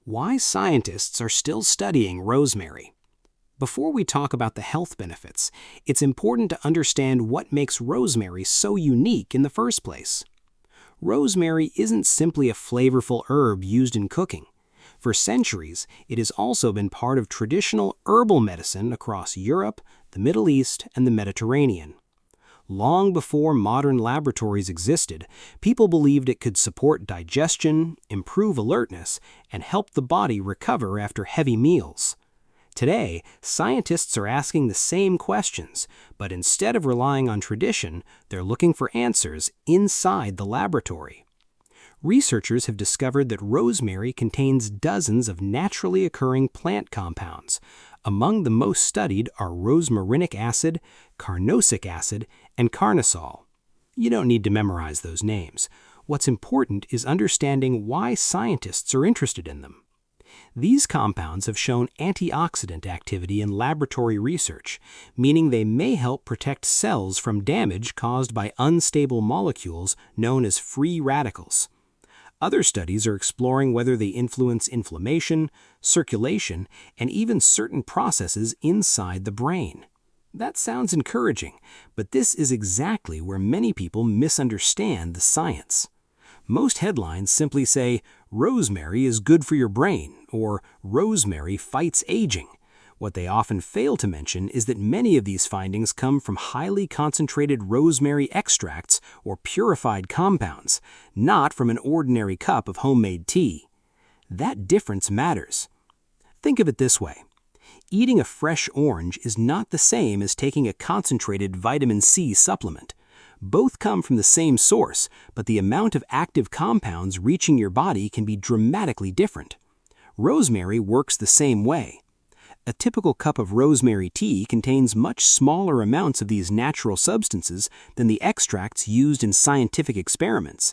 Why scientists are still studying rosemary. Before we talk about the health benefits, it's important to understand what makes rosemary so unique in the first place. Rosemary isn't simply a flavorful herb used in cooking. For centuries, it has also been part of traditional herbal medicine across Europe, the Middle East, and the Mediterranean. Long before modern laboratories existed, people believed it could support digestion, improve alertness, and help the body recover after heavy meals. Today, scientists are asking the same questions, but instead of relying on tradition, they're looking for answers inside the laboratory. Researchers have discovered that rosemary contains dozens of naturally occurring plant compounds. Among the most studied are rosmarinic acid, carnosic acid, and carnosol. You don't need to memorize those names. What's important is understanding why scientists are interested in them. These compounds have shown antioxidant activity in laboratory research, meaning they may help protect cells from damage caused by unstable molecules known as free radicals. Other studies are exploring whether they influence inflammation, circulation, and even certain processes inside the brain. That sounds encouraging, but this is exactly where many people misunderstand the science. Most headlines simply say, "Rosemary is good for your brain," or "Rosemary fights aging." What they often fail to mention is that many of these findings come from highly concentrated rosemary extracts or purified compounds, not from an ordinary cup of homemade tea. That difference matters. Think of it this way. Eating a fresh orange is not the same as taking a concentrated vitamin C supplement. Both come from the same source, but the amount of active compounds reaching your body can be dramatically different. Rosemary works the same way. A typical cup of rosemary tea contains much smaller amounts of these natural substances than the extracts used in scientific experiments.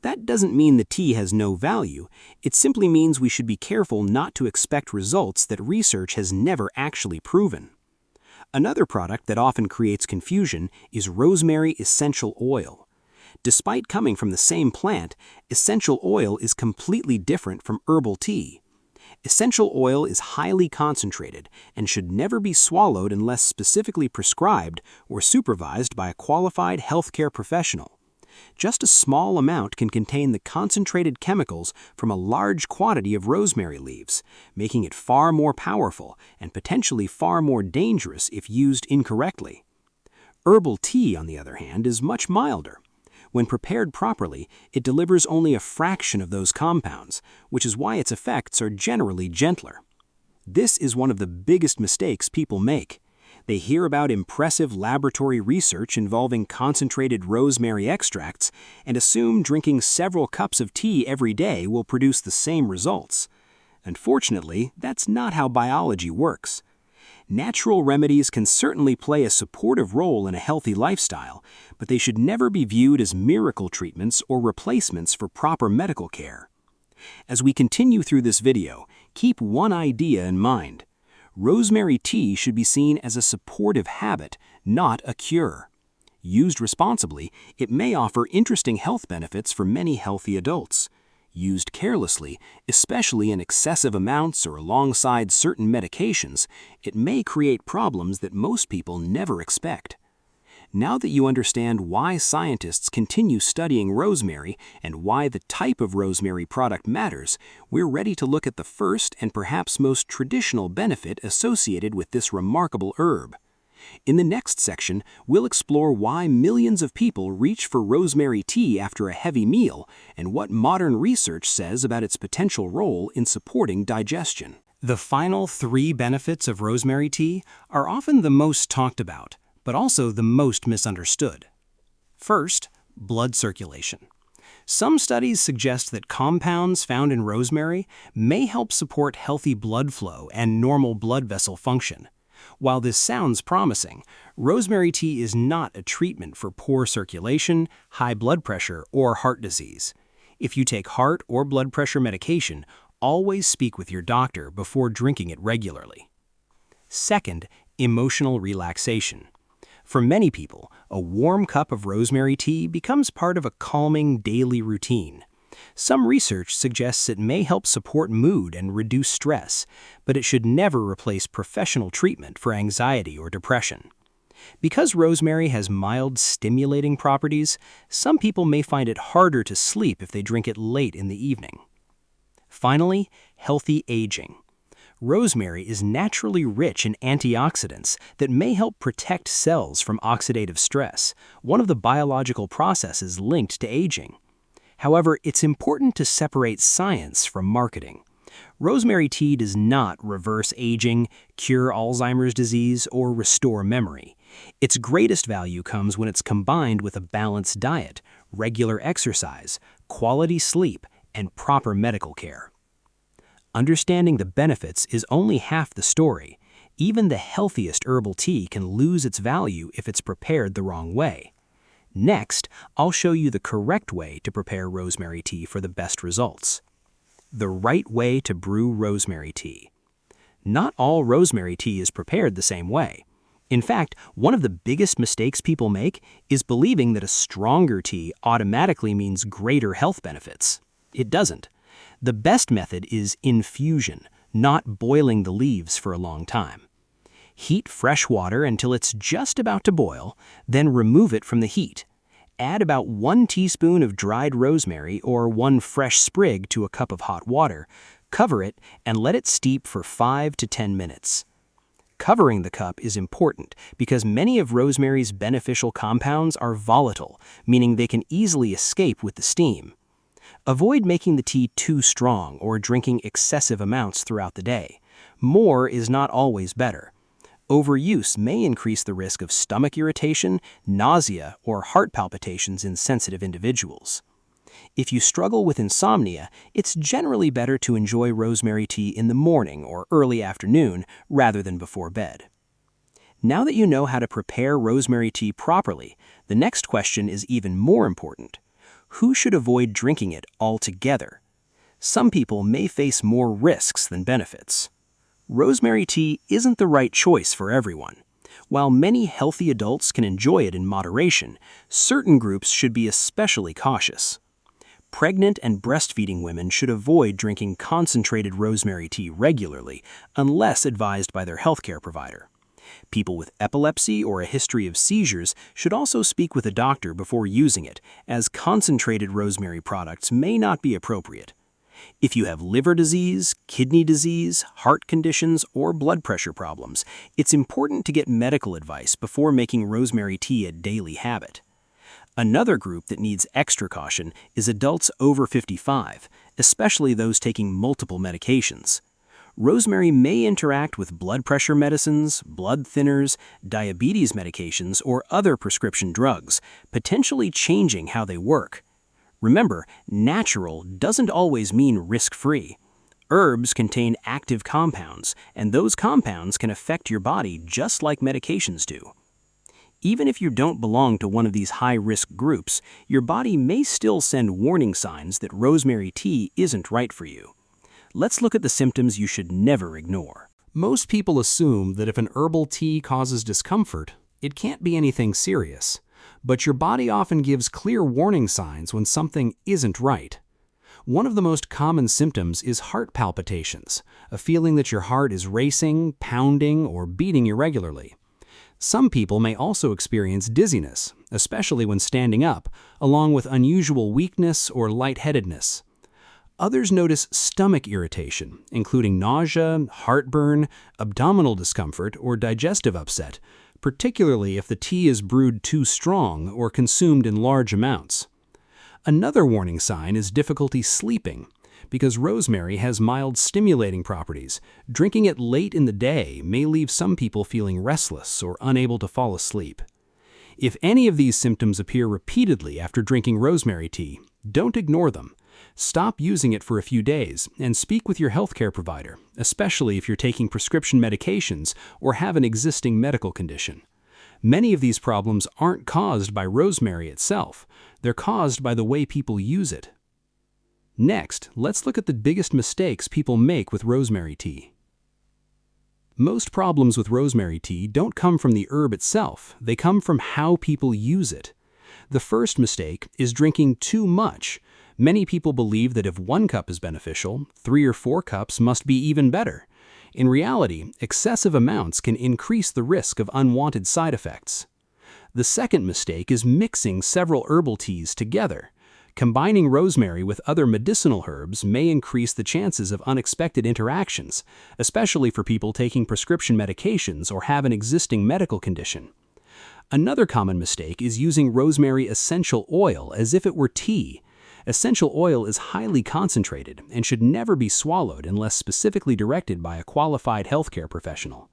That doesn't mean the tea has no value. It simply means we should be careful not to expect results that research has never actually proven. Another product that often creates confusion is rosemary essential oil. Despite coming from the same plant, essential oil is completely different from herbal tea. Essential oil is highly concentrated and should never be swallowed unless specifically prescribed or supervised by a qualified healthcare professional. Just a small amount can contain the concentrated chemicals from a large quantity of rosemary leaves, making it far more powerful and potentially far more dangerous if used incorrectly. Herbal tea, on the other hand, is much milder. When prepared properly, it delivers only a fraction of those compounds, which is why its effects are generally gentler. This is one of the biggest mistakes people make. They hear about impressive laboratory research involving concentrated rosemary extracts and assume drinking several cups of tea every day will produce the same results. Unfortunately, that's not how biology works. Natural remedies can certainly play a supportive role in a healthy lifestyle, but they should never be viewed as miracle treatments or replacements for proper medical care. As we continue through this video, keep one idea in mind. Rosemary tea should be seen as a supportive habit, not a cure. Used responsibly, it may offer interesting health benefits for many healthy adults. Used carelessly, especially in excessive amounts or alongside certain medications, it may create problems that most people never expect. Now that you understand why scientists continue studying rosemary and why the type of rosemary product matters, we're ready to look at the first and perhaps most traditional benefit associated with this remarkable herb. In the next section, we'll explore why millions of people reach for rosemary tea after a heavy meal and what modern research says about its potential role in supporting digestion. The final 3 benefits of rosemary tea are often the most talked about, but also the most misunderstood. First, blood circulation. Some studies suggest that compounds found in rosemary may help support healthy blood flow and normal blood vessel function. While this sounds promising, rosemary tea is not a treatment for poor circulation, high blood pressure, or heart disease. If you take heart or blood pressure medication, always speak with your doctor before drinking it regularly. Second, emotional relaxation. For many people, a warm cup of rosemary tea becomes part of a calming daily routine. Some research suggests it may help support mood and reduce stress, but it should never replace professional treatment for anxiety or depression. Because rosemary has mild stimulating properties, some people may find it harder to sleep if they drink it late in the evening. Finally, healthy aging. Rosemary is naturally rich in antioxidants that may help protect cells from oxidative stress, one of the biological processes linked to aging. However, it's important to separate science from marketing. Rosemary tea does not reverse aging, cure Alzheimer's disease, or restore memory. Its greatest value comes when it's combined with a balanced diet, regular exercise, quality sleep, and proper medical care. Understanding the benefits is only half the story. Even the healthiest herbal tea can lose its value if it's prepared the wrong way. Next, I'll show you the correct way to prepare rosemary tea for the best results. The right way to brew rosemary tea. Not all rosemary tea is prepared the same way. In fact, one of the biggest mistakes people make is believing that a stronger tea automatically means greater health benefits. It doesn't. The best method is infusion, not boiling the leaves for a long time. Heat fresh water until it's just about to boil, then remove it from the heat. Add about 1 teaspoon of dried rosemary or 1 fresh sprig to a cup of hot water, cover it, and let it steep for 5 to 10 minutes. Covering the cup is important because many of rosemary's beneficial compounds are volatile, meaning they can easily escape with the steam. Avoid making the tea too strong or drinking excessive amounts throughout the day. More is not always better. Overuse may increase the risk of stomach irritation, nausea, or heart palpitations in sensitive individuals. If you struggle with insomnia, it's generally better to enjoy rosemary tea in the morning or early afternoon rather than before bed. Now that you know how to prepare rosemary tea properly, the next question is even more important. Who should avoid drinking it altogether? Some people may face more risks than benefits. Rosemary tea isn't the right choice for everyone. While many healthy adults can enjoy it in moderation, certain groups should be especially cautious. Pregnant and breastfeeding women should avoid drinking concentrated rosemary tea regularly unless advised by their healthcare provider. People with epilepsy or a history of seizures should also speak with a doctor before using it, as concentrated rosemary products may not be appropriate. If you have liver disease, kidney disease, heart conditions, or blood pressure problems, it's important to get medical advice before making rosemary tea a daily habit. Another group that needs extra caution is adults over 55, especially those taking multiple medications. Rosemary may interact with blood pressure medicines, blood thinners, diabetes medications, or other prescription drugs, potentially changing how they work. Remember, natural doesn't always mean risk-free. Herbs contain active compounds, and those compounds can affect your body just like medications do. Even if you don't belong to one of these high-risk groups, your body may still send warning signs that rosemary tea isn't right for you. Let's look at the symptoms you should never ignore. Most people assume that if an herbal tea causes discomfort, it can't be anything serious. But your body often gives clear warning signs when something isn't right. One of the most common symptoms is heart palpitations, a feeling that your heart is racing, pounding, or beating irregularly. Some people may also experience dizziness, especially when standing up, along with unusual weakness or lightheadedness. Others notice stomach irritation, including nausea, heartburn, abdominal discomfort, or digestive upset, particularly if the tea is brewed too strong or consumed in large amounts. Another warning sign is difficulty sleeping. Because rosemary has mild stimulating properties, drinking it late in the day may leave some people feeling restless or unable to fall asleep. If any of these symptoms appear repeatedly after drinking rosemary tea, don't ignore them. Stop using it for a few days and speak with your healthcare provider, especially if you're taking prescription medications or have an existing medical condition. Many of these problems aren't caused by rosemary itself. They're caused by the way people use it. Next, let's look at the biggest mistakes people make with rosemary tea. Most problems with rosemary tea don't come from the herb itself. They come from how people use it. The first mistake is drinking too much. Many people believe that if 1 cup is beneficial, 3 or 4 cups must be even better. In reality, excessive amounts can increase the risk of unwanted side effects. The second mistake is mixing several herbal teas together. Combining rosemary with other medicinal herbs may increase the chances of unexpected interactions, especially for people taking prescription medications or have an existing medical condition. Another common mistake is using rosemary essential oil as if it were tea. Essential oil is highly concentrated and should never be swallowed unless specifically directed by a qualified healthcare professional.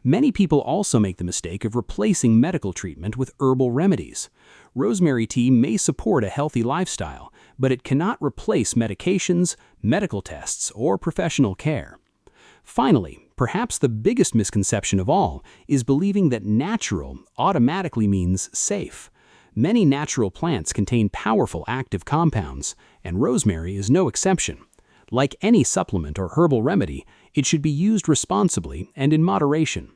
Many people also make the mistake of replacing medical treatment with herbal remedies. Rosemary tea may support a healthy lifestyle, but it cannot replace medications, medical tests, or professional care. Finally, perhaps the biggest misconception of all is believing that natural automatically means safe. Many natural plants contain powerful active compounds, and rosemary is no exception. Like any supplement or herbal remedy, it should be used responsibly and in moderation.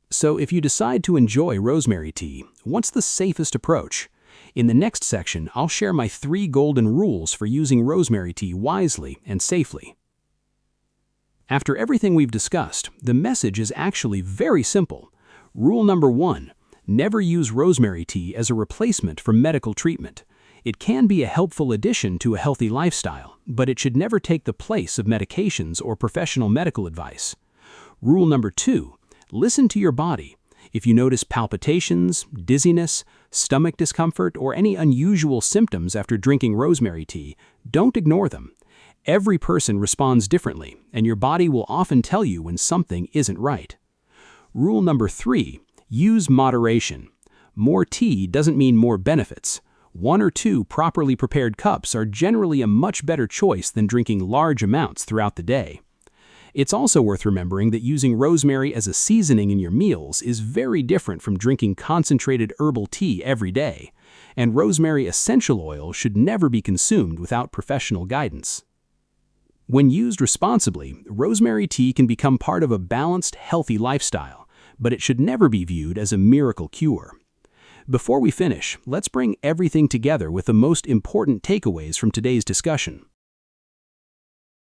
So if you decide to enjoy rosemary tea, what's the safest approach? In the next section, I'll share my 3 golden rules for using rosemary tea wisely and safely. After everything we've discussed, the message is actually very simple. Rule number 1, never use rosemary tea as a replacement for medical treatment. It can be a helpful addition to a healthy lifestyle, but it should never take the place of medications or professional medical advice. Rule number 2, listen to your body. If you notice palpitations, dizziness, stomach discomfort, or any unusual symptoms after drinking rosemary tea, don't ignore them. Every person responds differently, and your body will often tell you when something isn't right. Rule number 3, use moderation. More tea doesn't mean more benefits. 1 or 2 properly prepared cups are generally a much better choice than drinking large amounts throughout the day. It's also worth remembering that using rosemary as a seasoning in your meals is very different from drinking concentrated herbal tea every day, and rosemary essential oil should never be consumed without professional guidance. When used responsibly, rosemary tea can become part of a balanced, healthy lifestyle, but it should never be viewed as a miracle cure. Before we finish, let's bring everything together with the most important takeaways from today's discussion.